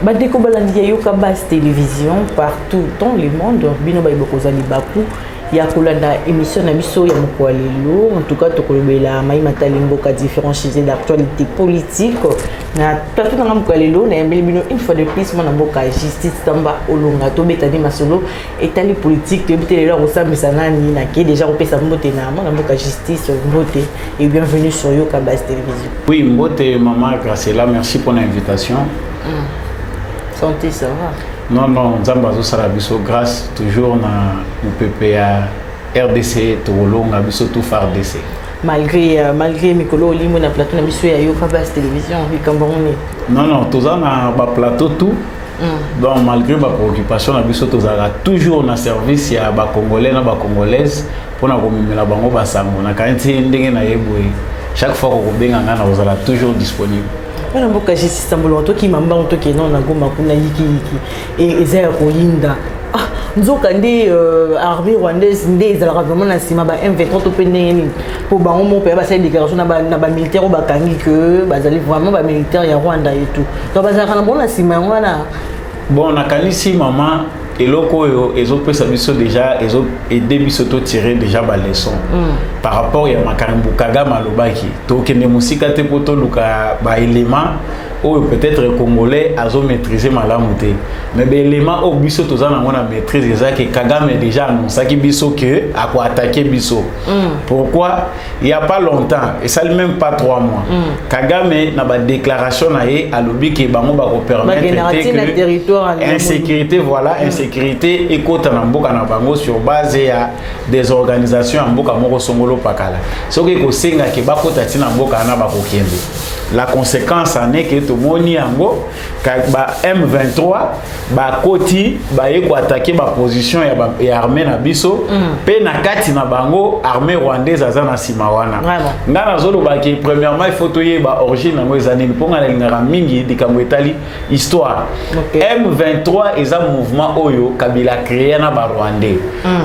Badeko balandi yoka base télévision partout dans le monde. Bino bayi bokozali baku. Ya kolanda émission na biso ya mokwalelo. En tout cas, tokolobela mai matalimbo ka différencier d'actualité politique. Na plateau na mokwalelo na yambeli bino une fois de plus mon mboka justice tamba olonga to betani masolo etali politique to betelelo ko sambisa nani na ke déjà opesa mbote na mon mboka justice mbote et bienvenue sur yoka base télévision. Oui, mbote maman Graciela, merci pour l'invitation. Santé, ça va? Non, non, Zambazo Sarabiso, grâce toujours na PPA, RDC, Tolonga, Biso, tout FARDC. Malgré Mikolo Limo na plateau na biso ya Yoka Base Télévision, non, non, tout ça na plateau tout. Donc malgré ma préoccupation na biso tozala toujours na service ya ba congolais na ba congolaise pour na komimela bango basango na kanti ndenge na yeboye. Chaque fois qu'on benga ngana ozala toujours disponible. On a beaucoup de justice tambolo to ki mamba to ki non na goma kuna yiki et ezaya ko yinda ah nzoka ndi armée rwandaise ndi ezala vraiment na sima ba M23 to pendeni pour bango mo pe ba sa déclaration na ba militaire ba kangi que bazali vraiment ba militaire ya Rwanda et tout donc bazala na bona sima ngwana bon na kanisi maman eloko yo ezopesa biso déjà aidé biso to tirer déjà ba leçon par rapport ya makarimbu kagama lobaki to kende musika te poto luka ba élément ou peut-être congolais azo maîtriser malamuté mais ba élément au biso to zana ngona maîtrise ezaki kagame déjà annoncé ki biso que a quoi attaquer biso pourquoi il y a pas longtemps et ça même pas 3 mois kagame na ba déclaration na ye alobi ke bango ba ko permettre que insécurité voilà insécurité ekota na mboka na bango sur base ya des organisations mboka moko songolo pakala soki ko senga ke bakota tina mboka na ba ko kende la conséquence en est que tout moni yango ka ba M23 ba koti ba yeko attaquer ba position ya armée na biso pe na kati na bango armée rwandaise azana simawana ngana zolo ba ki premièrement il faut toyer ba origine na ngozani ponga na ngara mingi dikambo etali histoire M23 eza mouvement oyo Kabila créé na ba rwandais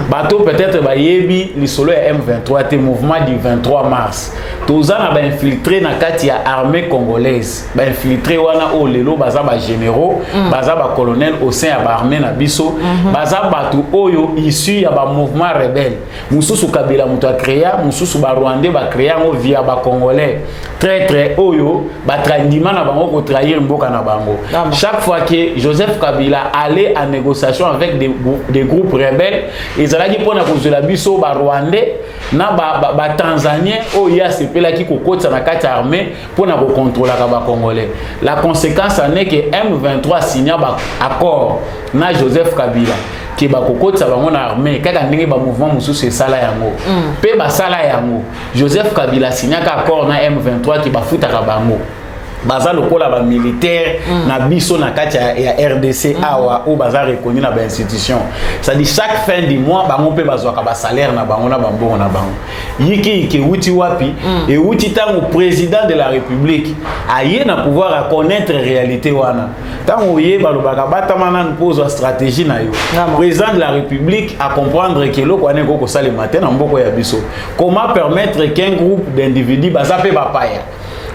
bato peut-être ba yebi li solo ya M23 te mouvement du 23 mars tozana ba infiltrer na kati ya armée congolaise ba infiltré wana o lelo baza ba généraux baza ba colonel au sein ya ba armée na biso baza batu oyo issu ya ba mouvement rebelle mususu Kabila muto a créé mususu ba rwandais ba créé ngo via ba congolais très oyo ba trahindima na bango ko trahir mboka na bango chaque fois que Joseph Kabila allait en négociation avec des groupes rebelles ezalaki pona kozela biso ba rwandais na ba tanzanien oyo ya sepela ki kokotsa na kati armée pona ko contrôler ba congolais la conséquence en est que M23 signa ba accord na Joseph Kabila ki ba kokotsa bango na armée kaka ndenge ba mouvement mususu sala yango pe ba sala yango Joseph Kabila signa ka accord na M23 ki ba futaka bango baza lokola ba militaire na biso na kati ya RDC awa ou baza reconnu na ba institution ça dit chaque fin du mois bango pe bazwaka ba salaire na bango na bambongo na bango yiki wuti wapi et wuti tango président de la République aye na pouvoir à connaître réalité wana tango ye balobaka batamana pose stratégie na yo président de la République à comprendre que loko ane ko sala matin na mboko ya biso comment permettre qu'un groupe d'individus baza pe bapaya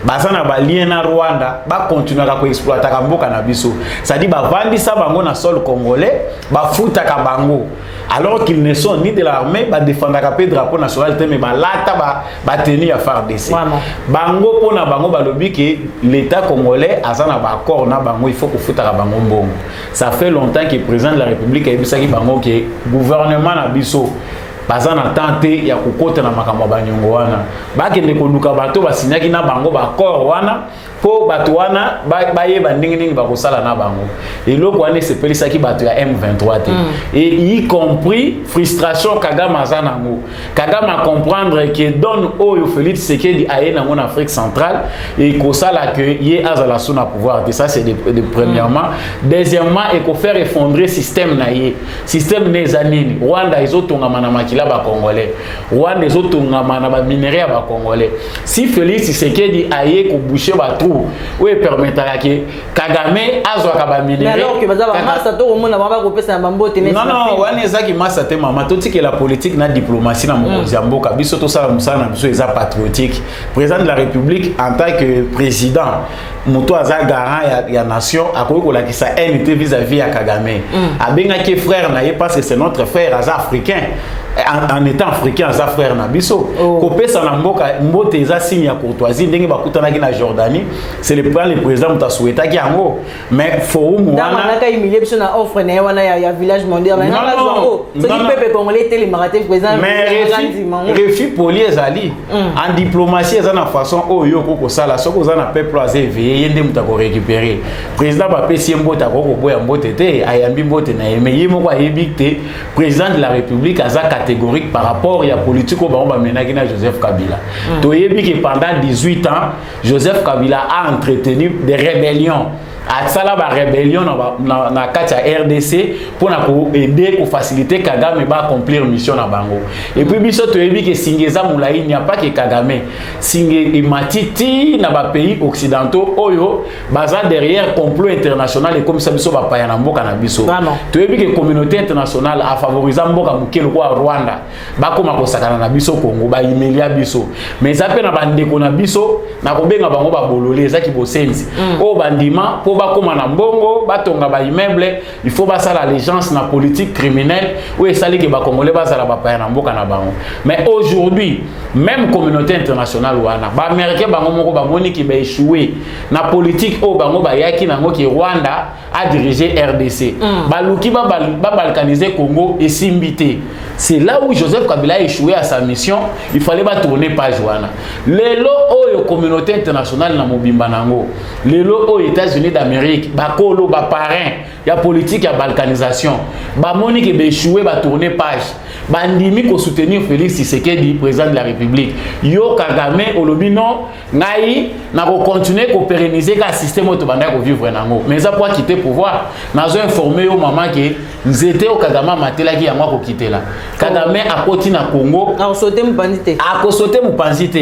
bazana ba lien na Rwanda ba continuer à exploiter ka mboka na biso ça dit ba vandisa bango na sol congolais ba futa ka bango alors qu'ils ne sont ni de l'armée ba défendre ka pe drapeau national mais ba lata ba tenir à FARDC bango pona bango ba lobi que l'état congolais azana ba accord na bango il faut ko futa ka bango mbongo ça fait longtemps que président de la République a bisaki bango que gouvernement na biso bazana tante ya kokota na makambo banyongo wana bakende koluka bato basinyaki na bango ba accord wana po bato wana bayeba ndenge ndenge bakosala na bango eloko wana sepelisaki bato ya M23 te et y compris frustration Kagame azanango Kagame comprendre que donne oyo Félix Tshisekedi aye nango na Afrique centrale et kosala que ye azala sous na pouvoir et ça c'est de premièrement deuxièmement et ko faire effondrer système na ye système nezanini Rwanda ezotongama na makila ba congolais Rwanda ezotongama na ba minerais ba congolais si Félix Tshisekedi aye ko boucher ba trou tout oui permettre que Kagame azwa kabamine mais alors que bazaba massa to omona baba ko pesa bambote non wana ezaki massa te mama to tiki la politique na diplomatie na mokonzi ya mboka biso to sala musana biso eza patriotique président de la République en tant que président moto aza garant ya nation akoki kolakisa unité vis-à-vis ya Kagame abengaki frère na ye parce que c'est notre frère aza africain en étant africain aza frère na biso kopesa na mboka mbote eza signe ya courtoisie ndenge bakutanaki na Jordanie c'est le président moto souhaitaki yango mais forum wana naka humilier biso na offre na wana ya village mondial na naka zongo soki peuple congolais tele maraté président mais refi poli ezali en diplomatie eza na façon oyo koko sala soko oza na peuple aza éveillé yende moto ko récupérer président bapesi mbote akoko boya mbote te ayambi mbote na yeme yimo kwa yebikte président de la République aza catégorique par rapport à la politique au Bamba Menagi na Joseph Kabila. Toyebi que pendant 18 ans, Joseph Kabila a entretenu des rébellions. À ça la rébellion na katia RDC pour aider pour faciliter Kagame ba accomplir mission na bango. Et puis biso toyebi que Singeza Moulaï il n'y a pas que Kagame. Singé et Matiti na ba pays occidentaux oyo baza derrière complot international et comme ça biso ba paya na mboka na biso. Toyebi que communauté internationale a favorisé mboka mukelo kwa Rwanda. Ba koma ko sakana na biso Congo ba imelia biso. Mais ça pe na bandeko na biso na kobenga bango ba bololé za ki bosenzi. O bandima pour bakoma na mbongo batonga ba immeuble il faut basa l'allégeance na politique criminelle ou esali ke ba congolais basa la bapaya na mboka na bango mais aujourd'hui même communauté internationale wana ba américain bango moko ba moni ki ba échoué na politique o bango ba yaki nango ki Rwanda a dirigé RDC ba luki ba balkaniser Congo et simbité c'est là où Joseph Kabila a échoué à sa mission il fallait ba tourner page wana lelo o communauté internationale na mobimba nango lelo aux États-Unis d'Amérique bakolo ba parrain ya politique ya balkanisation ba moni ke ba échoué ba tourner page bandimi ko soutenir Félix Tshisekedi président de la République yo Kagame olobi non ngai na ko continuer ko pérenniser ka système auto banda ko vivre nango mais ça pour quitter pouvoir nazo informer yo maman que nzete o Kagame matela ki yango ko kitela Kagame akoti na Congo a sauter mupanzité a ko sauter mupanzité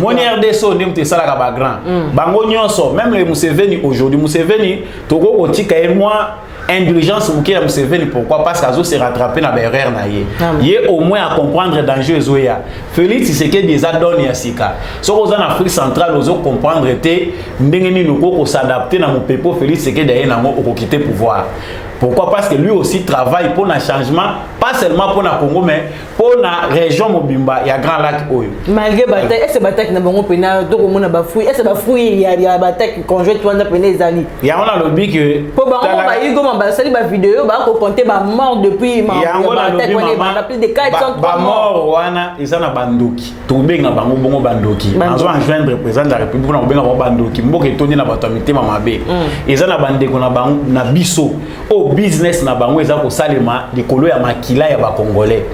moni RDC ndimte sala ka ba grand bango nyonso même le Museveni aujourd'hui Museveni toko kotika et moi indulgence mouké à Museveni pourquoi parce qu'azo se rattraper na erreur na ye ye au moins à comprendre danger zoya Félix Tshisekedi des adoni ya sika so ko en Afrique centrale ozo comprendre té ndenge ni noko ko s'adapter na mon pepo Félix Tshisekedi ya nango ko quitter pouvoir. Pourquoi? Parce que lui aussi travaille pour un changement, pas seulement pour le Congo, mais pour la région Mobimba, il y a Grand Lac Oyo. Malgré la bataille, est-ce que la bataille n'a pas de est-ce que la fouille, il y a la bataille conjointe qui a les alliés? Il y a un lobby que. Pour la vidéo, il faut compter la mort depuis. Il y a un plus de 400 morts. Il y a un bandoki. Tout le monde a un bandoki. On a joindre le président de la République pour un bandoki. Il y a un batomité mamabé. Il y a un bandé qu'on a biso. Business na bango eza ko salema likolo ya makila ya ba congolais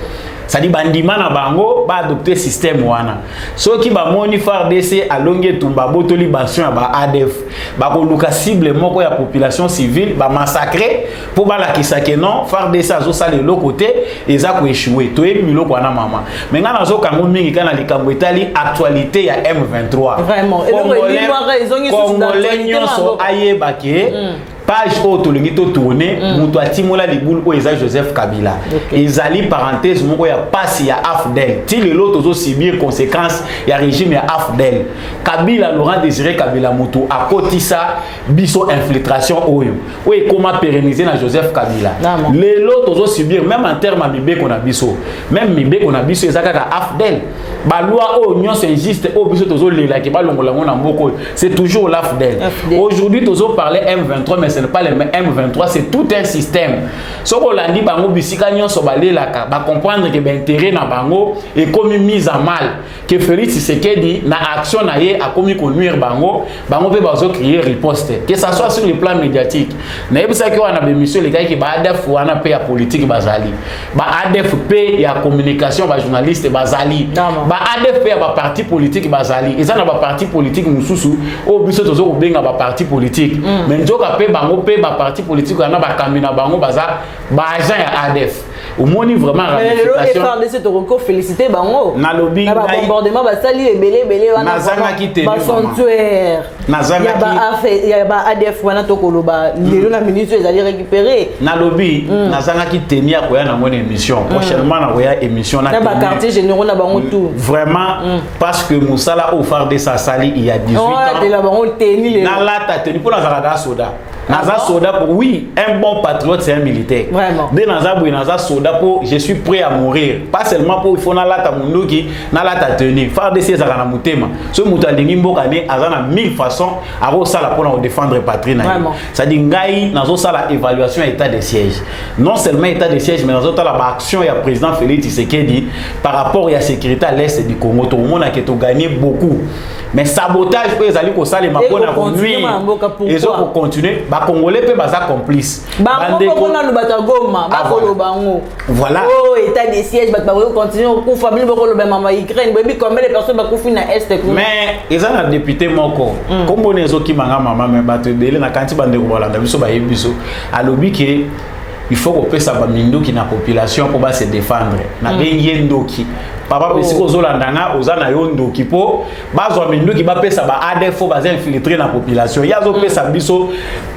ça dit bandima na bango ba adopter système wana soki ba moni FARDC alonge tumba botoli bastion ya ba ADF ba ko luka cible moko ya population civile ba massacrer pour ba la kisake non FARDC azo sale lo côté eza ko échouer to yebi miloko wana mama mais ngana zo kango mingi kana likambo etali actualité ya M23 vraiment et le congolais nyonso ayeba ke page auto le mito tourné muto atimola libulu o eza Joseph Kabila ezali parenthèse moko ya passe ya AFDEL ti le lot ozo subir conséquences ya régime ya AFDEL Kabila Laurent Désiré Kabila muto akotisa biso infiltration oyo oui comment pérenniser na Joseph Kabila le lot ozo subir même en terme mibe qu'on a biso même mibe qu'on a biso ezaka ka AFDEL ba loi o nyonso injuste o biso tozo lela ke ba longola ngona mboko c'est toujours l'AFDEL aujourd'hui tozo parler M23 mais ce n'est pas le M23 c'est tout un système so ko landi bango bisika nyonso balelaka ba comprendre que l'intérêt na bango est comme mise à mal que Félix Tshisekedi na action na ye a commis ko nuire bango pe bazo créer riposte que ça soit sur le plan médiatique na yebisa ke wana be mission les gars qui ba ADF wana pe ya politique bazali ba ADF pe ya communication ba journaliste bazali ba ADF pe ya ba parti politique bazali eza na ba parti politique mususu o biso tozo ko benga ba parti politique mais njoka pe bango pe ba parti politique na ba kamina bango baza ba agent ya ADF omoni vraiment ramification mais le FRDC to ko féliciter bango na lobby na bombardement ba sali ebele wana nazanga ki tenu ba sanctuaire nazanga ki ya ba ADF wana to koloba lelo na ministre ezali récupérer na lobby nazanga ki tenu ya koya na mon émission prochainement na koya émission na ba quartier généraux na bango tout vraiment parce que musala au phare de sa sali il y a 18 ans de la bango tenu na lata tenu pour nazanga soda naza soda pour oui un bon patriote c'est un militaire vraiment de naza soda pour je suis prêt à mourir pas seulement pour il faut na lata munduki na lata tenir faire de ces na mutema so mutalingi mboka ne azana 1000 façons aro sala pour défendre patrie na ça dit ngai nazo sala évaluation état de siège non seulement état de siège mais nazo la action ya président Félix Tshisekedi par rapport à la sécurité à l'est du Congo tout le monde a gagné beaucoup mais sabotage peut ezali ko sala mapona ko nuire et so pour continuer ba congolais peut baza complice bande ko na lubata goma ba ko lobango voilà oh état de siège ba continuer ko famille ba ko loba mama Ukraine bebi combien de personnes ba ko fina est mais ezana député moko kombo nezo ki manga mama mais bato dele na kanti bande ko balanda biso ba yebiso alobi ke il faut qu'on puisse avoir mindoki na population pour se défendre na bengi ndoki papa pesi ko zolandanga ozana yo ndoki po bazwa mindoki ba pesa ba ADF ba infiltrer na population yazo pesa biso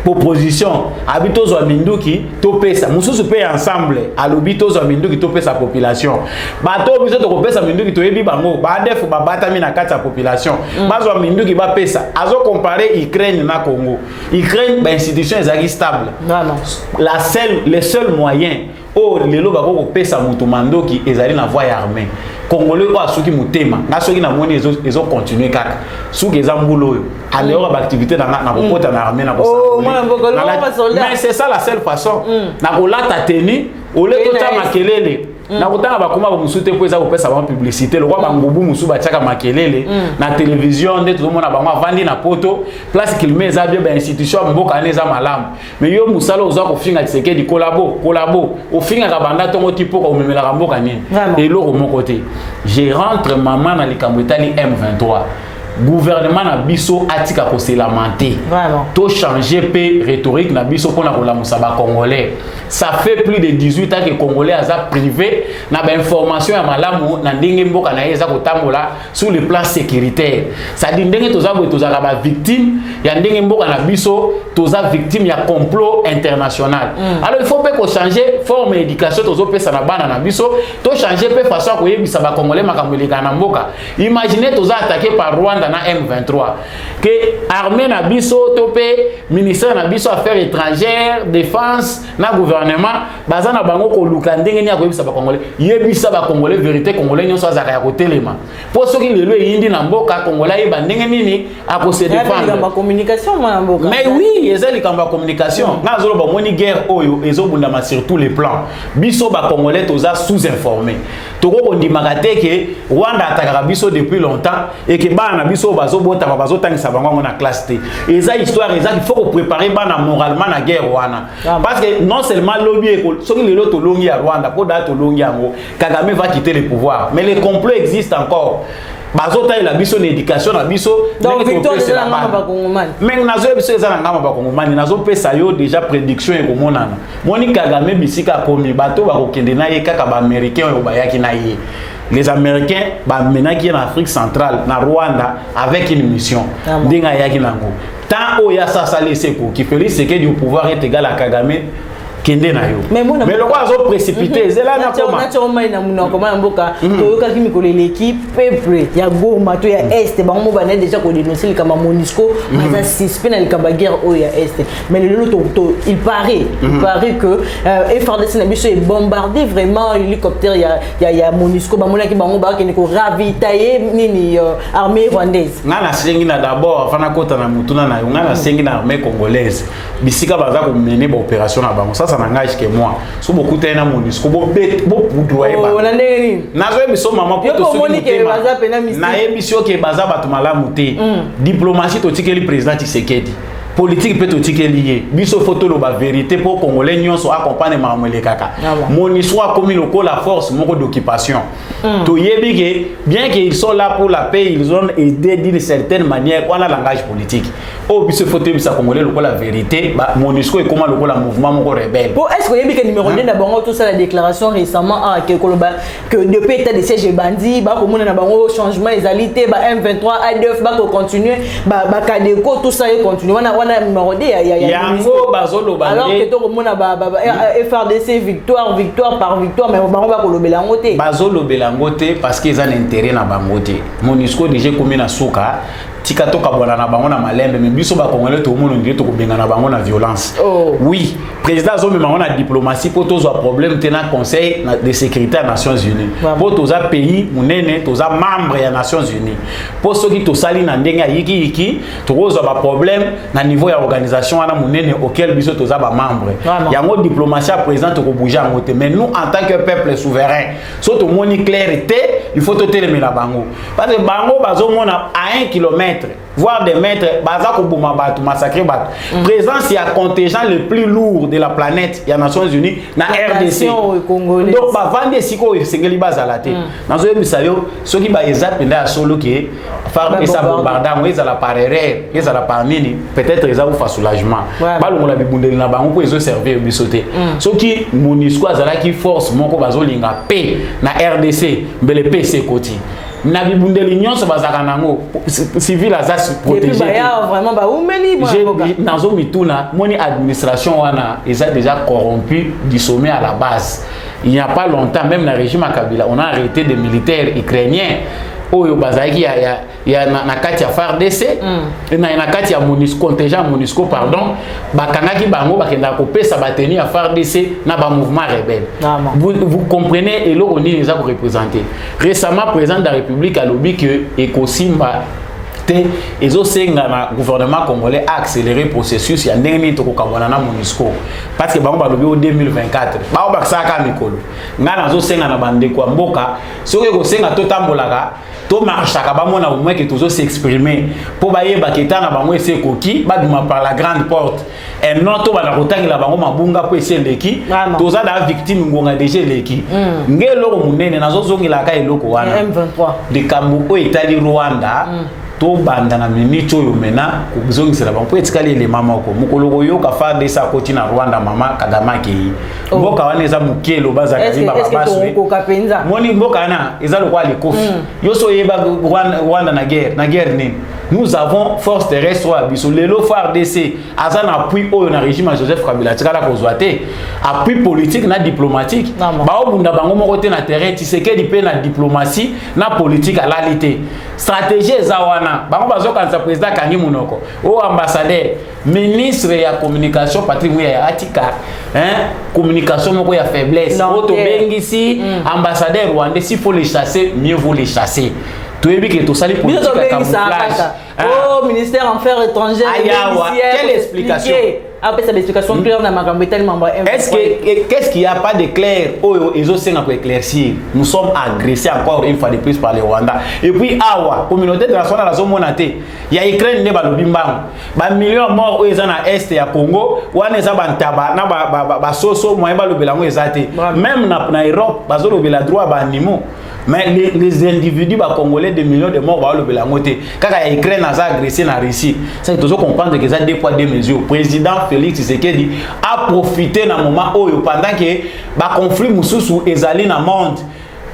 proposition habito zo mindoki to pesa mususu pe ensemble alobi to zo mindoki to pesa population ba to biso to ko pesa mindoki to yebi bango ba ADF ba batami na kati ya population bazwa mindoki ba pesa azo comparer Ukraine na Congo Ukraine ba institution ezaki stable le seul moyen oh lelo bako ko pesa mutu mandoki ezali na voie armée congolais ko asuki mutema na soki na moni ezo continuer kaka suki ezambulo yo alors ba activité na kokota na armée na mais c'est ça la seule façon na kolata teni ole tota makelele na kotanga bakoma ba musute po eza ko pesa ba publicité lo kwa bangubu musu ba tiaka makelele na télévision nde tout le monde ba vandi na poto place qu'il met za bien ba institution mboka neza malamu mais yo musala oza ko finga Tshisekedi collabo o finga ka banda tongo tipo ko memela ka mboka nini et lo ko mon côté je rentre maman na likambo etali M23 gouvernement na biso atika ko se lamenter to changer pe rhétorique na biso pona ko la musaba congolais ça fait plus de 18 ans que congolais aza privé na ba information ya malamu na ndenge mboka na yeza ko tambola sur le plan sécuritaire ça dit ndenge toza ba victime ya ndenge mboka na biso toza victime ya complot international alors il faut pe ko changer forme d'éducation tozo pesa na bana na biso to changer pe façon ko yebisa ba congolais makambeleka na mboka imaginez toza attaqué par Rwanda na M23 que armée na biso topé ministère na biso affaires étrangères défense na gouvernement bazana bango ko luka ndenge ni akoyebisa ba congolais yebisa ba congolais vérité congolais nyonso azaka ya kotelema po soki lelo yindi na mboka congolais yeba ndenge nini akose défendre ba communication na mboka mais oui ezali kamba communication na zolo ba moni guerre oyo ezobundama sur tous les plans biso ba congolais toza sous-informés toko kondimaka te ke Rwanda atakaka biso depuis longtemps et que bana biso bazobota bazotangisa bango na classe te eza histoire eza il faut préparer bana moralement na guerre wana parce que non seulement lobby soki lelo to longi ya Rwanda po da to longi yango Kagame va quitter le pouvoir mais les complots existent encore bazota ila biso na éducation na biso donc victoire de la ngama ba kongomani mais nazo biso eza na ngama ba kongomani nazo pesa yo déjà prédiction e komonana moni Kagame bisika komi bato ba kokende na ye kaka ba américain oyo bayaki na ye les Américains ba menaki en Afrique centrale na Rwanda avec une mission ndinga yaki nango tant oya sasa laisser ko qui Félix Tshisekedi du pouvoir est égal à Kagame kende na yo mais le quoi zo précipité zela na koma na choma ina muna koma mboka toyoka kimi ko l'équipe peuple ya Goma to ya est ba mo bana déjà ko dénoncer kama MONUSCO mais suspect na likamba guerre o ya est mais le to il paraît que FARDC na biso est bombardé vraiment hélicoptère ya MONUSCO ba mona ki bango ba ke ko ravitailler nini armée rwandaise ngana sengi na d'abord afana kota na mutuna na yo ngana sengi na armée congolaise bisika baza ko mener ba opération na bango ça n'engage que moi so beaucoup tena na MONUSCO bo poudoyer ba na ndeni nazo biso mama ko to na émission ke baza batu malamu te diplomatie to tikeli président Tshisekedi politique peut être lié biso photo lo ba vérité pour congolais nyonso accompagner mamele kaka MONUSCO a commis la force moko d'occupation to yebi que bien qu'ils sont là pour la paix ils ont aidé d'une certaine manière on a langage politique oh biso photo bisa congolais la vérité ba MONUSCO et comment le mouvement moko rebelle pour est-ce que yebi que numéro 2 na bango tout ça la déclaration récemment que depuis état de siège bandi ba komona na bango changement ezalité ba M23 ADF ba continuer ba Kadeko tout ça et continuer wana numéro 2 yango bazolo ba alors que to komona ba FRDC victoire par victoire mais bango ba kolobela ngo te bazolo belango te parce qu'ils ont intérêt na bango te MONUSCO déjà comme na suka tika toka bona na bango na malembe mais biso ba congolais to mono ndire to kobenga na bango na violence oui président zo mema na diplomatie pour tous un problème tenant conseil de sécurité des Nations Unies pour tous un pays munene tous un membre des Nations Unies pour ceux qui to sali na ndenga yiki to kozo ba problème na niveau ya organisation wana munene auquel biso tous ba membre yango diplomatie président to ko bouger en côté mais nous en tant que peuple souverain surtout moni clarté il faut to télémer la bango parce que bango bazo mona à 1 kilomètre voire des mètres bazako bouma batu massacrer batu présence il y a contingent le plus lourd de la planète il y a Nations Unies na RDC donc ba vande siko sengeli bazalate nazo yebisayo soki ba ezapenda ya solo ke faire esa bombardement ezala par erreur ezala par nini peut-être eza ou fa soulagement balongola bibundeli na bango ko ezo servir bisoté soki MONUSCO azala ki force moko bazolinga paix na RDC mbele PC koti na bibundeli nyonso bazaka nango civil azas protéger vraiment ba umeli nazo mituna moni administration wana eza déjà corrompu du sommet à la base il n'y a pas longtemps même na régime à Kabila on a arrêté des militaires ukrainiens oyo bazaki ya na kati ya FARDC na kati ya MONUSCO contingent MONUSCO pardon bakangaki bango bakenda ko pesa bateni ya FARDC na ba mouvement rebelle vous comprenez et l'on est déjà représenter récemment président de la République a lobby que Ekosimba et aussi le gouvernement congolais a accéléré le processus. Il y a un dernier truc à MONUSCO parce que nous avons lobby en 2024. Nous avons accéléré le processus. Nous avons accéléré le processus. Si nous avons accéléré to marchaka ba mona au moins que toujours s'exprimer pour baye baketa na bango ese koki ba duma par la grande porte et non to ba na kotangela bango mabunga po ese leki toza da victime ngonga déjà leki ngelo munene nazo zongela ka eloko wana M23 de Kambu o Italie Rwanda to banda na minito yo mena ko bizongisela bango po etikali le mama ko mukolo yo ka fa de sa koti na Rwanda mama Kagame ki mboka wana eza mukelo baza kaziba babaswe moni mboka na eza lokwa le kofi yo so yeba Rwanda na guerre ni nous avons force terrestre wa biso lelo FARDC azan appui oyo na régime à Joseph Kabila tikala ko zoate appui politique na diplomatique ba obunda bango moko te na terrain Tshisekedi pe na diplomatie na politique à l'alité stratégie zawana bango bazokanisa président Kangi Munoko o ambassadeur ministre ya communication Patrick Muyaya atika communication moko ya faiblesse auto bengisi ambassadeur rwandais s'il faut les chasser mieux vaut les chasser tu es bien que tout ça les politiques à camouflage oh ministère en affaires étrangères quelle explication après cette explication claire dans ma campagne tellement est-ce que qu'est-ce qu'il y a pas de clair oh ils ont c'est pour éclaircir nous sommes agressés encore une fois de plus par les Rwandais et puis awa communauté internationale la zone monate il y a Ukraine ne balobi mbango ba millions morts aux na est ya Congo wana eza bantaba na ba soso moyen balobela ngo ezate même na Europe bazolobela droit ba animaux mais les individus congolais de millions de morts balobela ngo te kaka ya Ukraine a agressé na Russie ça il faut comprendre que ça deux poids deux mesures président Félix Tshisekedi a profité dans moment où pendant que ba conflit mususu ezali na monde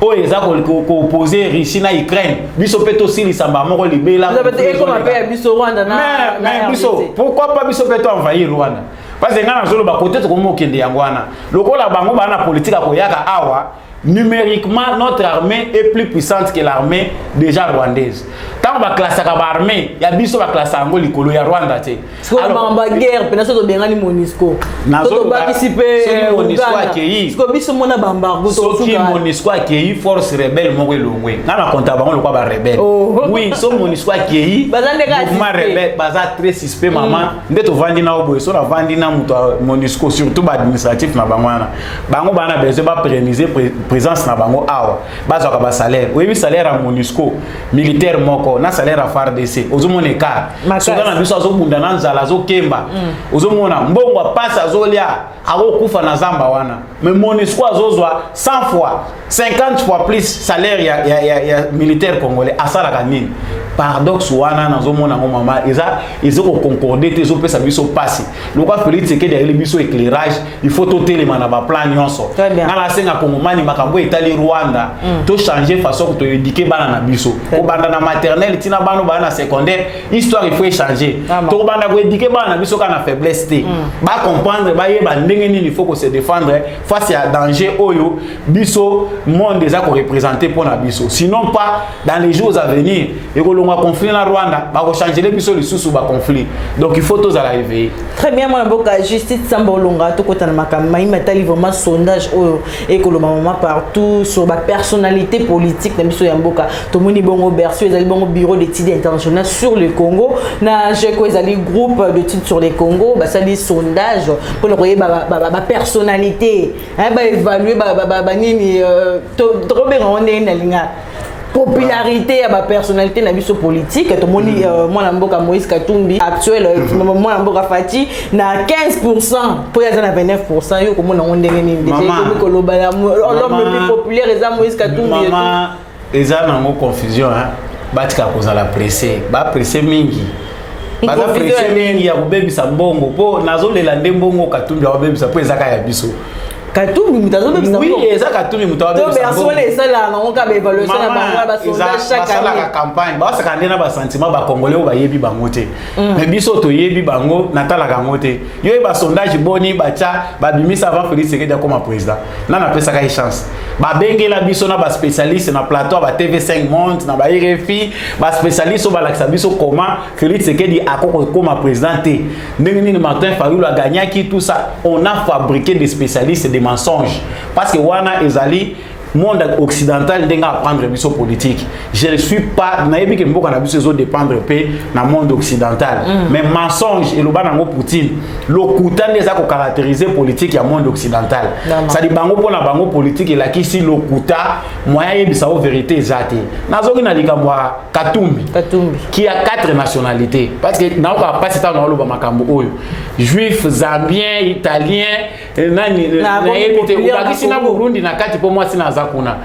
o eza ko opposer Russie na Ukraine biso peto sili samba moko libela comme appelle biso Rwanda na biso pourquoi pas biso peto envahir Rwanda parce que ngana zolo ba côté to ko mokende yangwana lokola bango bana politique ko yaka awa numériquement notre armée est plus puissante que l'armée déjà rwandaise. Tant que classe armée, il y a biso classe ango likolo ya Rwanda te. Alors ba guerre penaso to bengani MONUSCO. Nazo participer MONUSCO accueilli. Parce que biso mona bambargo to suka. Qui MONUSCO accueilli force rebelle moko elongwe. Na compta bango lokwa ba rebelle. Oui, so MONUSCO accueilli. Mouvement rebelle baza très suspect maman. Ndeto vandi na oboye so na vandi na muto MONUSCO surtout ba administratif na bangwana. Bango bana besoin ba pérenniser présence na bango awa bazaka ba salaire oui salaire à MONUSCO militaire moko d'accord na salaire à FARDC ozomona écart soka na biso azobunda na nzala azokemba ozomona mbongo apasa azolia akokufa na zamba wana mais MONUSCO azozwa 100 fois 50 fois plus salaire ya militaire congolais asalaka nini paradoxe wana nazomona ngo mama ezoko concorder te ezopesa biso pasi lokwa Félix Tshisekedi ya biso éclairage il faut totelema na ba plan nyonso na la senga kongomani makambo etali Rwanda to changer façon to éduquer bana na biso ko banda na maternelle tina bano bana na secondaire histoire il faut changer to banda ko éduquer bana na biso kana faiblesse te ba comprendre ba yeba ndenge nini il faut ko se défendre face à danger oyo biso monde déjà ko représenter pour na biso sinon pas dans les jours à venir et ko conflit na Rwanda ba ko changer les biso lisusu ba conflit donc il faut tous à la réveiller très bien moi boka justice samba olonga to kota na makama imatali vraiment sondage oyo et que le maman partout sur ba personnalité politique na biso ya mboka to moni bongo berceau ezali bongo bureau d'études internationales sur le Congo na je ko ezali groupe d'études sur le Congo ba sali sondage pour le royer ba personnalité hein ba évaluer ba nini to bien on est na linga popularité à ma personnalité na biso politique to moni moi mboka Moïse Katumbi actuel moi mboka Fati na 15% pour ya na 29% yo comme on ndenge ni déjà ko koloba l'homme le plus populaire eza Moïse Katumbi maman eza na ngo confusion hein batika koza la pressé ba pressé mingi ba pressé mingi ya kubebisa mbongo po nazolela ndembongo Katumbi ya kubebisa po ezaka ya biso Katumbi mutazo bebisa oui eza Katumbi mutazo bebisa mbongo to personne ça là on ka évaluation na bango ba sondage chaque année la campagne ba saka ndena ba sentiment ba congolais ba yebi bango te mais biso to yebi bango natala kango te yo ba sondage boni ba tia ba bimisa avant Félix Tshisekedi comme président na na pesa ka chance ba bengela biso na ba spécialiste na plateau ba TV5 Monde na ba RFI ba spécialiste ba laksa biso comment Félix Tshisekedi akoko comme président te ndenge ni Martin Fayulu a gagné qui tout ça on a fabriqué des spécialistes des mensonges parce que wana ezali monde occidental denga apprendre biso politique je ne suis pas nayebi ke mboka na biso zo dépendre pe na monde occidental mais mensonge et loba nango Poutine lokuta ndeza ko caractériser politique ya monde occidental ça dit bango pona bango politique la kisi lokuta moya yebisa o vérité ezate nazoki na likambo Katumbi qui a 4 nationalités parce que na ko pas c'est dans loba makambo oyo juif zambien italien nani na yebite ubakisi na Burundi na kati po moi sina kuna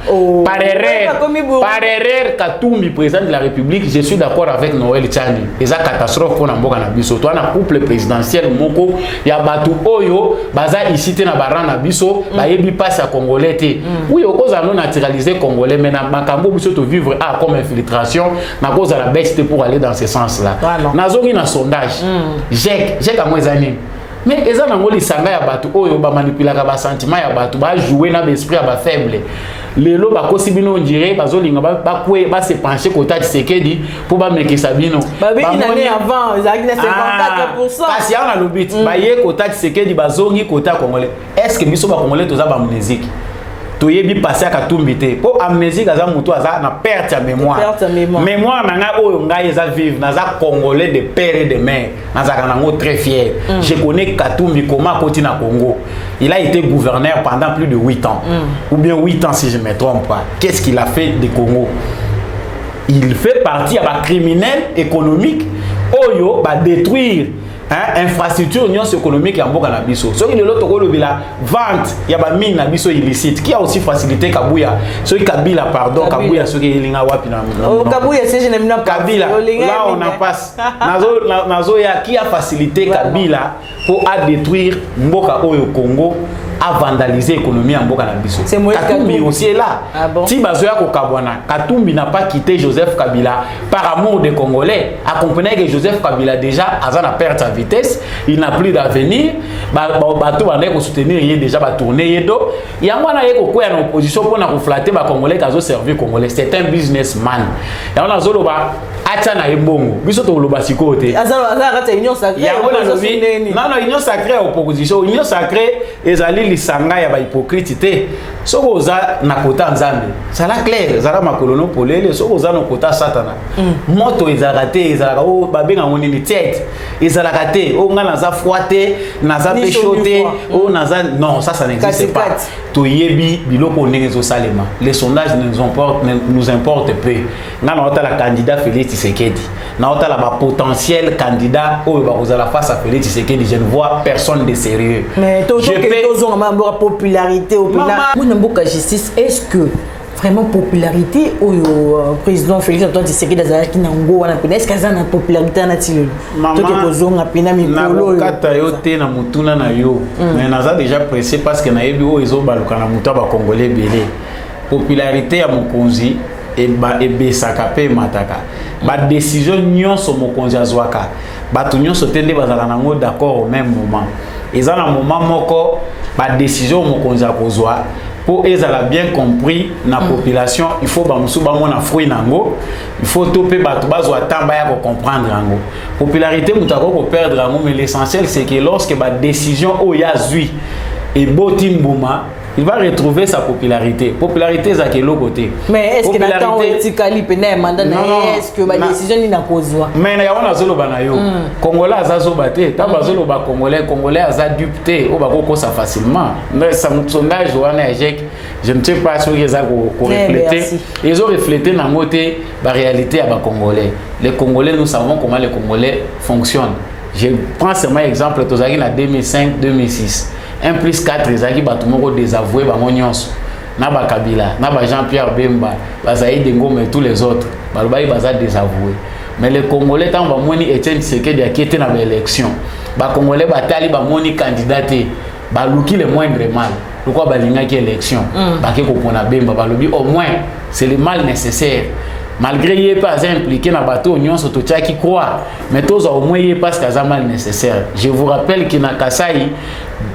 par erreur Katumbi président de la République je suis d'accord avec Noël Tchani eza catastrophe pour na mboka na biso to na couple présidentiel moko ya batu oyo baza ici te na barana na biso ba yebi passe à congolais te oui okoza non naturaliser congolais mais na makambo biso to vivre comme infiltration na cause la bête pour aller dans ce sens là nazongi na sondage j'ai ka mwezani mais eza nango lisanga ya batu oyo ba manipulaka ba sentiment ya batu ba jouer na l'esprit ya ba faible lelo ba kosibino ndire bazolinga ba kwe ba se pencher kota Tshisekedi pour ba mekisa bino ba une année avant ezaki na 54% kasi ana lobit ba ye kota Tshisekedi bazongi kota congolais est-ce que biso ba congolais toza ba amnésique toyebi passer à Katumbi te po amnésique aza mutu aza na perte ya mémoire nanga oyo ngai eza vivre naza congolais de père et de mère naza kanango très fier je connais Katumbi comment koti na Congo il a été gouverneur pendant plus de 8 ans ou bien 8 ans si je me trompe pas qu'est-ce qu'il a fait de Congo il fait partie à criminel économique oyo ba détruire infrastructure union économique ya mboka na biso soki lelo tokolo bila vente ya ba mine na biso illicite qui a aussi facilité Kabuya soki Kabila pardon Kabuya soki elinga wapi na Kabuya c'est je n'aime pas Kabila là on en passe nazo ya qui a facilité Kabila pour détruire mboka oyo Congo a vandalisé l'économie en mboka na biso Katumbi aussi est là ti bazoya ko kabwana Katumbi n'a pas quitté Joseph Kabila par amour des Congolais accompagné que Joseph Kabila déjà a na perte sa vitesse il n'a plus d'avenir bato bande ko soutenir il déjà ba tourner yedo yango na yeko ko ya opposition pour na ko flatter ba Congolais kazo servir Congolais c'est un businessman yango na zolo ba acha na ebongo biso to loba sikote azala union sacrée non union sacrée opposition union sacrée ezali lisanga ya ba hypocrite te soki oza na kota nzambe zala clair zala makolono polele soki oza na kota satana moto ezalaka te ezalaka o babenga ngo nini tête ezalaka te o nga naza froid te naza pe chaud te o naza non ça n'existe pas toyebi biloko ndenge ezosalema les sondages nous importent peu nga na otala candidat Félix Tshisekedi na otala ba potentiel candidat oyo bakozala face à Félix Tshisekedi je ne vois personne de sérieux mais tozonga mamba popularité au pays mboka justice est-ce que vraiment popularité au président Félix Antoine Tshisekedi azalaki na ngo wana pena est-ce que azana popularité na tilelo toke kozonga pena mikolo kata yo te na mutuna na yo mais naza déjà pressé parce que na yebi o ezo baluka na muta ba congolais belé popularité ya mokonzi ebesaka pe mataka ba décision nyonso mokonzi azwaka bato nyonso tende bazala nango d'accord au même moment ezana moment moko ba décision mokonzi akozwa pour ezala bien compris na population il faut ba musu ba mona fruit nango il faut topé bato bazwa tamba ya ko comprendre nango popularité mutako ko perdre nango mais l'essentiel c'est que lorsque ba décision o ya zui et botimbuma il va retrouver sa popularité. Popularité ça quel côté. Mais est-ce que Nathan Otikali pena mandat est-ce que ba décision ni na kozwa. Mais na yona zolo banayo. Congolais azazo baté, ta bazolo ba congolais aza dupté, o ba ko ça facilement. Mais ça sondage wana échec, je ne sais pas sur les a ko refléter. Ils ont reflété na moté ba réalité à ba congolais. Les congolais nous savons comment les congolais fonctionnent. Je prends seulement exemple tozaki na 2005 2006. 1 plus 4 ezaki bato moko désavoué bango nyonso na ba Kabila na ba Jean-Pierre Bemba Bazaïde Ngoma et tous les autres balobaki baza désavoué mais les Congolais tant ba moni Etienne Tshisekedi akité na élection ba Congolais batali ba moni candidaté ba luki le moindre mal pourquoi balingaki élection ba ke ko pona Bemba balobi au moins c'est le mal nécessaire malgré il n'est pas impliqué dans le bateau, on se qui croit, mais tous au moins il parce qu'il mal nécessaire. Je vous rappelle que dans Kasaï,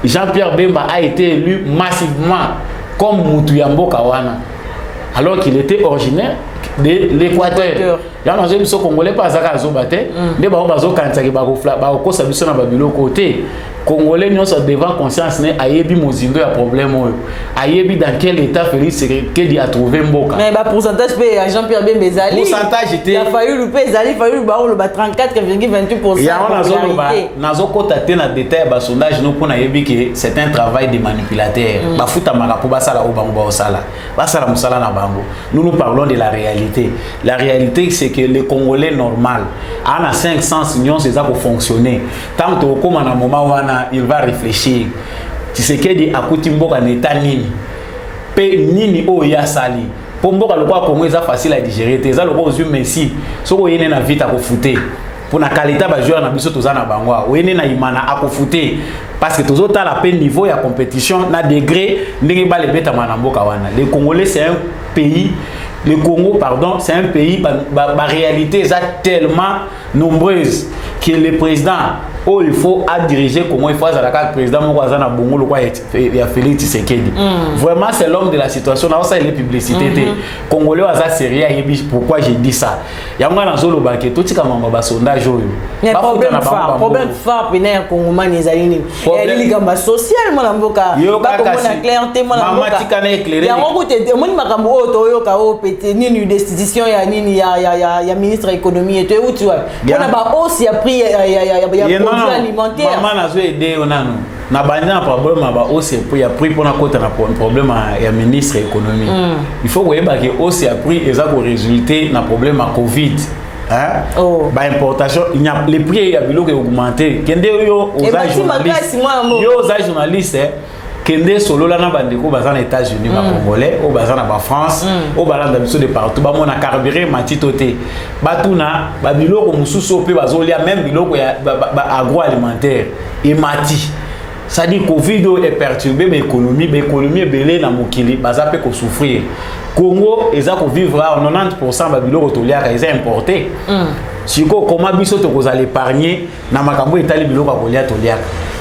Jean-Pierre Bemba a été élu massivement comme Moutouambo Kawana, alors qu'il était originaire de l'Équateur. Il y a un gens congolais pas à Zobate, des bazo kantaki bako sabiso na babilo côté. Congolais nous sommes devant conscience né ayebi mozindo ya problème ayebi dans quel état Félix Tshisekedi a trouvé mboka mais ba pourcentage pe à Jean-Pierre Bemba ezali pourcentage était il a fallu le pe ezali fallu ba le 34,28%. ya on nazo kota te na détail ba sondage no pona yebi que c'est un travail de manipulateur ba futa maka po basala o bango ba osala basala musala na bango nous parlons de la réalité c'est que les Congolais normal a 500 millions c'est ça pour fonctionner tant que comme à un moment il va réfléchir. Tu sais qu'il dit à côté mboka n'état nini, pe nini o ya sali. Pour mboka le quoi comme ça facile à digérer. T'es ça le quoi aux yeux merci. So ko yene na vite à kofouter. Pour na qualité ba joueur na biso toza na bangwa. O yene na imana à kofouter. Parce que tous autres à la peine niveau ya compétition na degré ndenge ba le beta mana mboka wana. Les Congolais c'est un pays. Le Congo, pardon, c'est un pays, la réalité est tellement nombreuse que le président, oh, il faut diriger comment il faut à la carte président, Mouazana Bongo, le quoi il y a Félix Tshisekedi. Vraiment, c'est l'homme de la situation. Là, ça, il est publicité. Congolais, ça, c'est rien. Pourquoi j'ai dit ça? Il y a un zolo baké, tout ce qui a un sondage. Il y a un problème fort, il y a un problème social, il y a une destitution ya ministre économie et tout tu vois on a ba aussi a pris ya produits alimentaires maman nazo aider onano na banya problème ba aussi pour ya pris pour na kota na problème ya ministre économie il faut que ba que aussi a pris eza ko résulter na problème à Covid hein ba importation il y a les prix ya biloko augmenté kende yo aux journalistes kende solo la na bandeko baza na États-Unis ba Congolais au baza na ba France au balanda biso de partout ba mona carburé matito te batuna ba biloko mususu pe bazolia même biloko ya agroalimentaire et mati ça dit Covid est perturbé l'économie belé na mokili baza pe ko souffrir Congo eza ko vivre à 90% ba biloko tolia ka eza importé siko comment biso to ko épargner na makambo etali biloko kolia tolia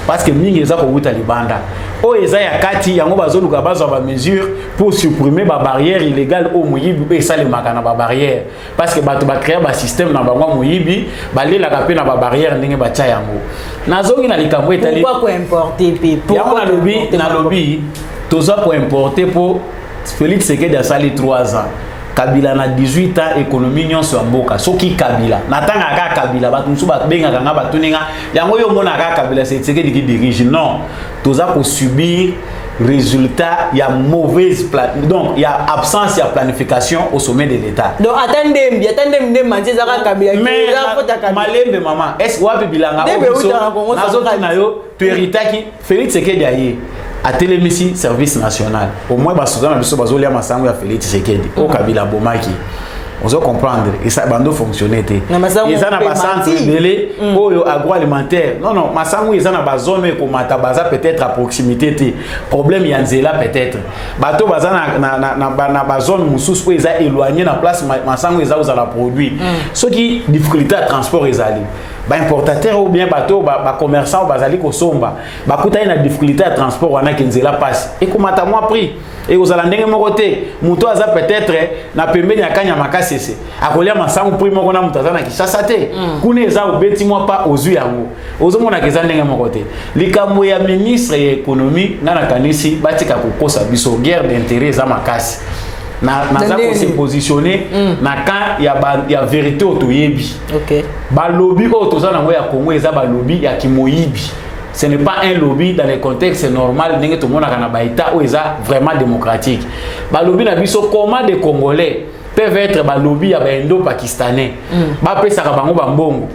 parce que mingi eza ko wuta libanda o eza ya kati yango bazoluka bazwa ba mesure pour supprimer ba barrière illégale au moyibi pe ça le makana ba barrière parce que bato ba créer ba système na bango moyibi balela ka pe na ba barrière ndenge ba tia yango nazongi na likambo etali pourquoi ko importer pe pourquoi na lobby tout ça pour importer pour Félix Tshisekedi a sali 3 ans. Kabila na 18 ans économie nyonso ya mboka soki Kabila natanga ka Kabila bato musu ba benga kanga batuninga yango yo mona ka Kabila c'est Tshisekedi qui dirige non tout ça pour subir résultat il y a donc il y a absence il y a planification au sommet de l'état donc attendez manzi zaka Kabila mais malembe maman est-ce wapi bilanga nazo na yo tu héritaki Félix Tshisekedi aye à Télémissi service national au moins basuzana biso bazolia masango ya Félix Tshisekedi au Kabila bomaki on doit comprendre et ça bando fonctionner té ils en a pas centre belé oyo agroalimentaire non masango ils en a ba zone ko matabaza peut-être à proximité té problème ya nzela peut-être bato baza na ba zone mususu po eza éloigné na place masango eza aux la produit ce qui difficulté à transport ezali ba importateur ou bien bateau ba commerçant bazali ko somba ba kuta ina difficulté à transport wana kenzela passe et komata moi prix et aux alandenge moko te muto aza peut-être na pembeni ya kanya makasese akolia masango prix moko na mutaza na Kinshasa te kuna eza obeti moi pas ozu yango ozomona keza ndenge moko te likambo ya ministre ya économie ngana kanisi batika kokosa biso guerre d'intérêt za makasi naza ko se positionner na quand ya vérité otoyebi OK ba lobby otoza na ngo ya Congo eza ba lobby ya kimoyibi ce n'est pas un lobby dans les contextes normal ndenge to mona kana ba état o eza vraiment démocratique ba lobby na biso comment des Congolais peuvent être ba lobby ya ba indo-pakistanais ba pesa ka bango ba mbongo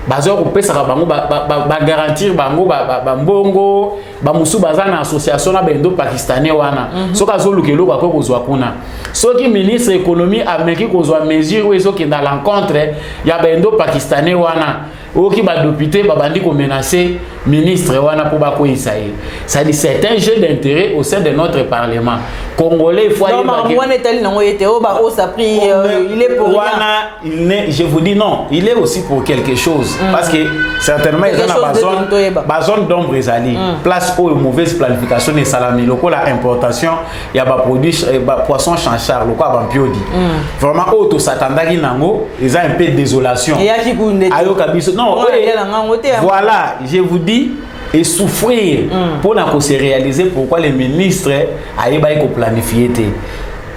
bazo ko pesa ka bango ba garantir bango ba mbongo ba musu bazana association na ba indo-pakistanais wana soka zo lukelo ba ko kozwa kuna soki ministre économie ameki kozwa mesure ou ezo kenda l'encontre ya ba indo-pakistanais wana oki ba député ba bandi ko menacer ministre wana pour ba ko isaye ça dit c'est un jeu d'intérêt au sein de notre parlement congolais. Il faut non il est pour rien. Je vous dis non, il est aussi pour quelque chose parce que certainement il y a une zone d'ombre place où une mauvaise planification et salami local la importation il y a ba produit poisson chanchard local ba mpiodi vraiment auto s'attendaki nango ils a un peu de désolation ayo kabiso non voilà je vous dis et souffrir pour se réaliser pourquoi les ministres ayebaye ko planifier té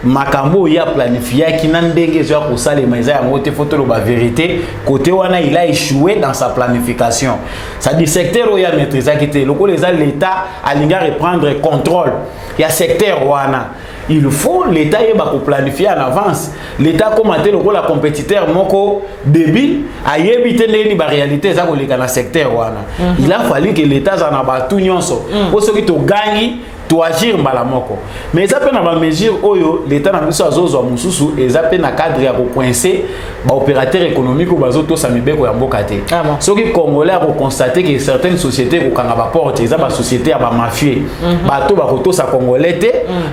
makambo ya planifié qui n'andenge zo ko sala maiza ya moté photo lo ba vérité côté wana il a échoué dans sa planification ça dit secteur ya maîtrise qui té loko les l'état alinga reprendre contrôle ya secteur wana il faut l'état yeba ko planifier en avance l'état commenter le la compétiteur moko débile ayebite ndeni ba réalité za ko leka na secteur wana il a fallu que l'état za na ba tout nyonso pour ceux qui to gagne to agir mbala moko mais ça peut na ba mesure oyo l'état na biso azozwa mususu et ça peut na cadre ya ko coincer ba opérateur économique ou bazo to samibeko ya mboka te ceux qui congolais a constater que certaines sociétés ko kanga ba porte za ba société ya ba mafieux bato ba koto sa congolais te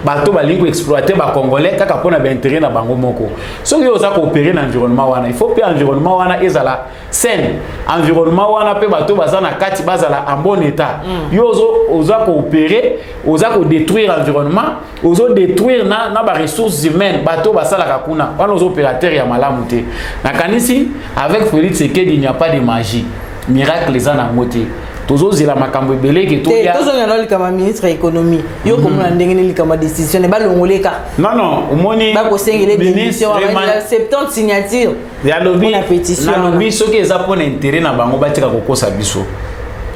bato ba lingo exploiter ba congolais kaka pona ba intérêt na bango moko ceux qui oza ko opérer na environnement wana il faut pe environnement wana ezala sain environnement wana pe bato baza na kati bazala en bon état yo oza ko opérer oza ko détruire l'environnement ozo détruire na ba ressources humaines bato basala kakuna wana ozo opérateur ya malamu te na kanisi avec Félix Tshisekedi il n'y a pas de magie miracle les ana moté tozo zela makambo ebele ke to ya tozo ngana likama ministre économie yo komona ndenge ni likama décision ne ba longoleka non omoni ba ko sengele décision wa 70 signature ya lobby na pétition na lobby soki eza pona intérêt na bango batika kokosa biso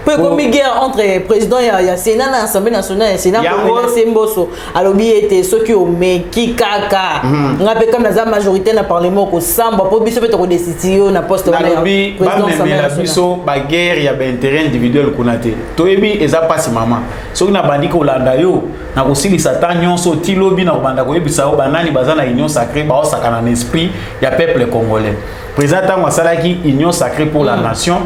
comme guerre entre président et Sénat na Assemblée nationale et Sénat pour Semboso alobi était ceux qui ont meki kaka ngape comme la majorité na parlement ko samba pour biso peut décision na poste wana président la biso ba guerre ya ba intérêt individuel kunate to ebi eza pasi mama soki na bandi ko landa yo na ko silisa ta nyonso ti lobi na banda ko ebisa o banani bazana union sacrée ba osakana na esprit ya peuple congolais président Wasalaki union sacrée pour la nation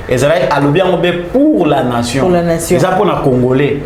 ezalaki alobi yango be pour la nation eza pona congolais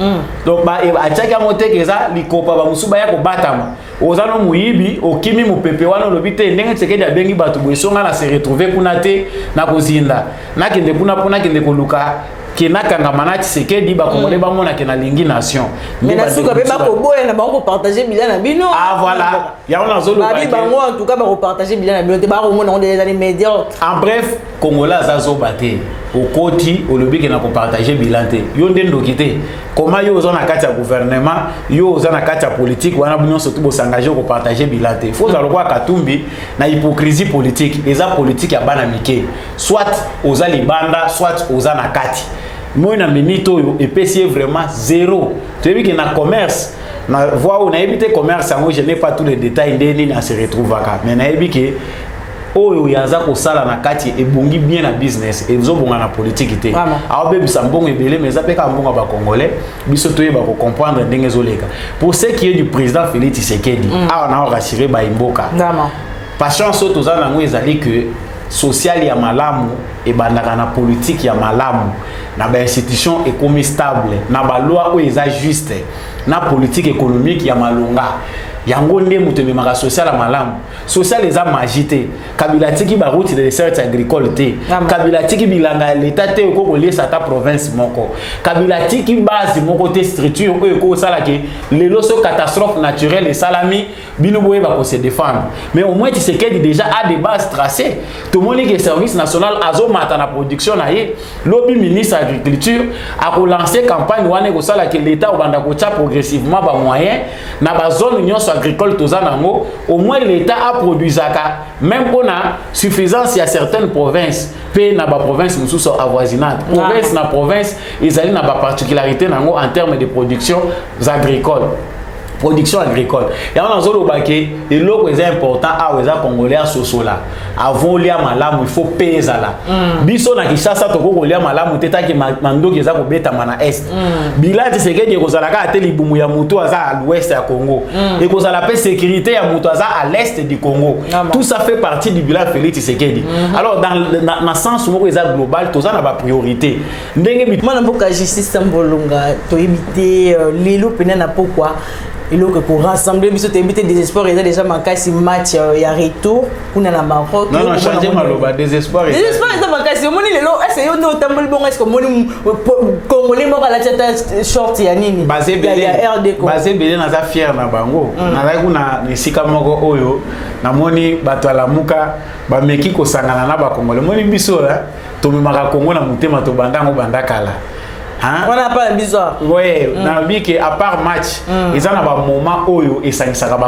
donc ba atiaki yango te eza likopa ba musu baya ko batama oza no muyibi okimi mupepe wana lobi te ndenge Tshisekedi abengi bato boesonga na se retrouver kuna te na kozinda nakende kuna pona kende koluka kinakanga mana Tshisekedi ba congolais ba mona ke na lingi nation mais na suka be ba ko boya na ba ko partager bilan na bino voilà ya on azolo ba bi bango en tout cas ba ko partager bilan na bino te ba ko mona on des médias en bref congolais azazo baté au côté au lobby qui n'a pas partagé bilan yo ndendo kité comment yo aux na kati ya gouvernement yo aux na kati ya politique wana bunyo surtout bo s'engager ko partager bilan faut za lokwa katumbi na hypocrisie politique eza politique ya bana mike soit aux libanda soit aux na kati moi na minito yo epesi vraiment zéro tu vois que na commerce na voix on a évité commerce moi je n'ai pas tous les détails ndeni na se retrouve aka mais na évité oyo yaza ko sala na kati ebongi bien na business et zo bonga na politique té a bebi sambongo ebele mais ça pe ka mbonga ba congolais biso toye ba ko comprendre ndenge zoleka pour ce qui est du président Félix Tshisekedi a on a rassuré ba imboka patience auto za na ngwe ezali que social ya malamu e bandaka na politique ya malamu na ba institution économique stable na ba loi o eza juste na politique économique ya malonga yango nde muteme maka social ya malamu social eza magité kabila tiki ba route de recherche agricole te kabila tiki bilanga l'état te ko ko lier ta province moko kabila tiki base moko te structure ko sala ke lelo so catastrophe naturelle et salami bino boye ba ko se défendre mais au moins tu sais qu'il déjà a des bases tracées tout le monde que service national azo mata na production na ye lobby ministre agriculture a ko lancer campagne wane ko sala ke l'état o banda ko cha progressivement ba moyen na ba zone union agricole tozanango au moins l'état a produit même pour la suffisance il y a certaines provinces pe na ba province mususu avoisinante province na province ils allaient na ba particularité nango en termes de production agricole et on a zolo baké et l'eau est important à aux congolais à sosola avant lia malamu il faut payer ça là biso na Kinshasa to ko lia malamu teta ki mando ki za ko beta mana est bilan de sécurité ko zala ka teli bumu ya muto aza à l'ouest ya Congo et ko zala paix sécurité ya muto aza à l'est du Congo tout ça fait partie du bilan Félix Tshisekedi alors dans sens où ils a global to za na ba priorité ndenge bit mana mboka justice sambolonga to éviter lelo pena na pourquoi et donc pour rassembler biso te éviter désespoir il y a déjà makasi match ya retour kuna na Maroc non changer maloba désespoir ça makasi moni lelo est-ce yo no tamboli bongo est-ce que moni congolais mo kala tata short ya nini basé belé na za fier na bango na la kuna nisika moko oyo na moni bato ala muka ba meki ko sangana na ba congolais moni biso la to mimaka Congo na mutema to bandango bandakala. Hein? On n'a pas un bizarre. Oui, à part match, ils ont un moment où ils sont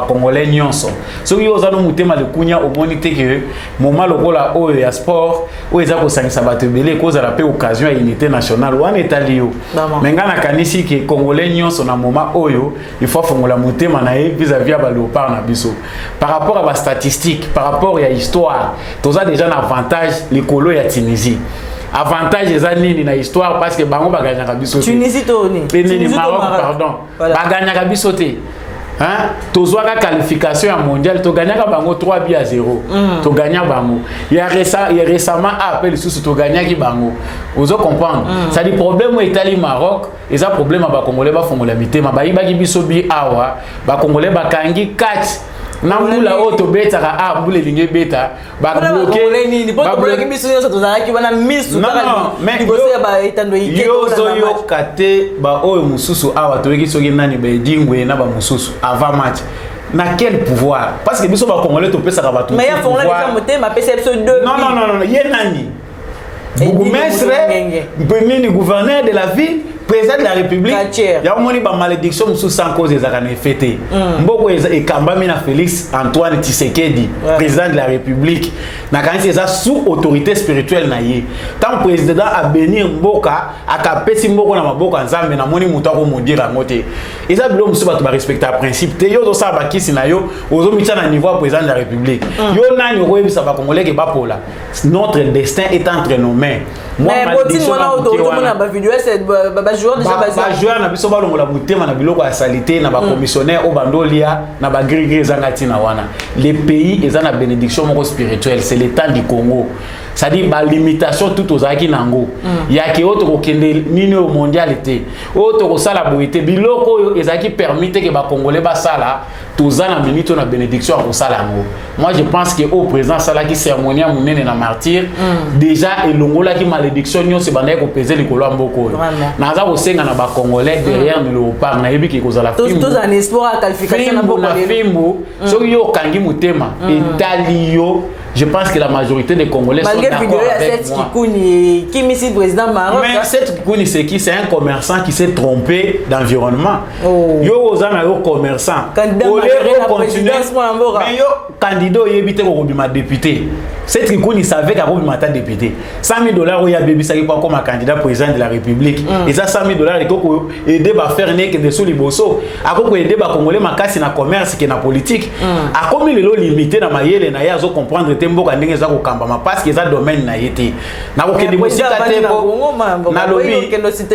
congolais nyonso. So ils ont un mutema de kunya au monité que moment le gola où il y a sport où ils ont sang sabate belé cause à la paix occasion à unité nationale ou en Italio. Mais ngana kanisi que congolais nyonso na moment où il faut faire la mutema nae vis-à-vis à léopard na biso. Par rapport à la statistique, par rapport à l'histoire, tous a déjà un avantage les colo ya Tunisie. Avantage des nini na histoire parce que bango baganyaka biso Tunisie to ni Tunisie Maroc pardon baganyaka biso te hein tozwaka qualification mondiale to ganyaka bango 3-0 to gagna bango il y a récemment appel sous to ganyaki bango ozo comprendre ça dit problème au Italie Maroc et ça problème ba congolais ba fongola mitema ba ibaki biso bi awa ba congolais bakangi 4 Namula auto beta ka mbule linge beta ba bloquer ni ba bloquer biso yo to zaki bana misu non mais ba etando ike yo zo yo kate ba oyo mususu awa to yeki soki nani ba dingwe na ba mususu avant match na quel pouvoir parce que biso ba congolais to pesa ka ba tout mais ya fongola déjà moté ma perception 2 non ye nani bourgmestre benini gouverneur de la ville président de la République, il y a une malédiction sans cause des années fêtées. Mboko et Kambamina Félix Antoine Tshisekedi, président de la République, n'a quand même sous autorité spirituelle naïe. Tant président a béni Mboka, a capé si Mboko na Mboka ensemble na moni mutako mondir à moté. Et ça blom sous ba respecter le principe. Te yo do sa ba kisi na yo, ozo mitya na niveau président de la République. Yo na nyo ko ça va congolais ke ba pola. Notre destin est entre nos mains. Moi malédiction na vidéo c'est joueur déjà basé joueur na biso balongola mutema na biloko ya salité na ba commissionnaire au bandolia na ba grigri zangati na wana les pays ils ont la bénédiction moko spirituelle c'est l'état du Congo ça dit ba limitation tout aux aki nango ya ki autre ko kende nini au mondialité autre ko sala boité biloko ezaki permettre que ba congolais ba sala toza na minute na bénédiction ko sala ngo moi je pense que au président sala ki cérémonie munene na martyr déjà elongola ki malédiction nyo se banaye ko peser likolo mboko naza ko senga na ba congolais derrière le léopard na yebi ki ko zala fimbo tous en espoir à qualification na fimbo so yo kangi mutema etalio je pense que la majorité des Congolais sont d'accord avec moi. Qui est président Maroc? Mais cette Kikouni, c'est qui? C'est un commerçant qui s'est trompé d'environnement. Yo, aux un commerçant. Candidat mais yo, candidat, il évite qu'on député. Cette Kikouni savait qu'il y a député. 100 000 $, il y a bébé, ça pas comme un candidat président de la République. Et ça, 100 000 $, il faut aider à faire que des sous les bossos. À quoi aider à Congolais, ma casse dans le commerce, qui est dans la politique. À quoi il est limité dans ma yelle, na ya zo comprendre tembo quand ndenge za ko kamba parce que ça domaine na yete. Na ko ke debosi tembo. Na lobby.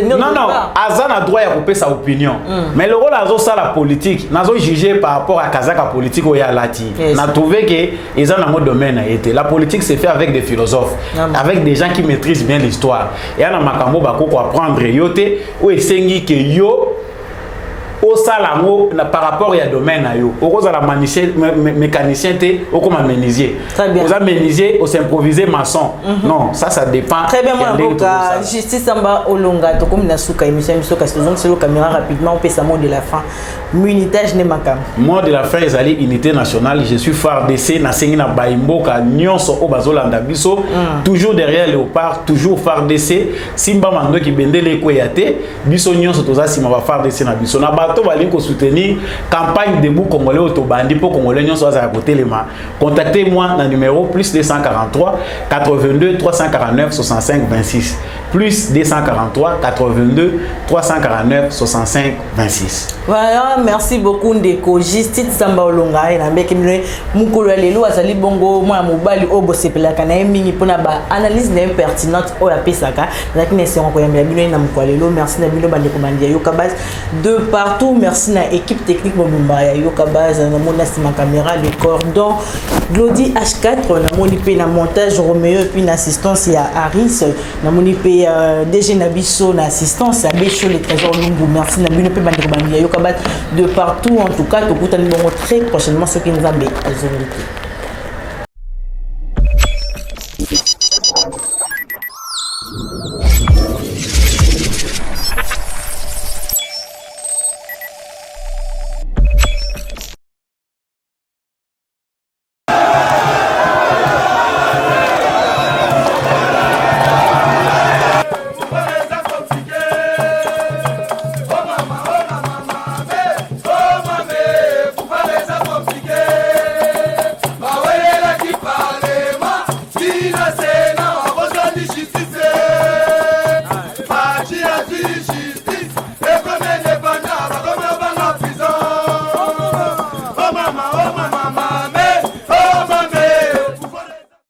Non, Aza na droit ya couper sa opinion. Mais le rôle azo ça la politique, na zo juger par rapport à Kazaka politique ou ya lati. Na trouvé que ils ont un domaine na yete. La politique se fait avec des philosophes, avec des gens qui maîtrisent bien l'histoire. Et na makambo ba ko apprendre yote ou esengi que yo au salango par rapport à domaine à yo au la mécanicien au comme menuisier aux menuisier au s'improviser maçon non ça dépend très bien moi justice samba olonga to comme na suka émission so donc c'est le caméra rapidement on peut ça mot de la fin munitage ne makam mot de la fin les alliés unité nationale je suis FARDC na sengi na baimboka nyonso o bazolanda biso toujours derrière Léopard toujours FARDC simba mando ki bendele ko yate biso nyonso toza sima ba FARDC na biso na bato bali ko soutenir campagne debout congolais autobandi pour congolais nyonso za côté lema contactez-moi na numéro plus 243 82 349 65 26 plus 243 82 349 65 26. Voilà, merci beaucoup Ndeko Justice Samba Olonga na mbeki mne mukolo lelo azali bongo mwa mobali obo sepelaka na mingi pona ba analyse na pertinente o ya pesaka lakini c'est encore yamba bino na mukolo lelo merci na bino bande komandi ya Yokabaz de partout merci na équipe technique mobimba ya Yokabaz na mona sima caméra le cordon Glody H4 na moni pe na montage Roméo puis na assistance ya Aris na moni pe DG Nabiso na assistance à Bécho le trésor Lungu merci na bino pe bande komandi ya Yokabaz de partout en tout cas to kutani bongo très prochainement ce qui nous a bé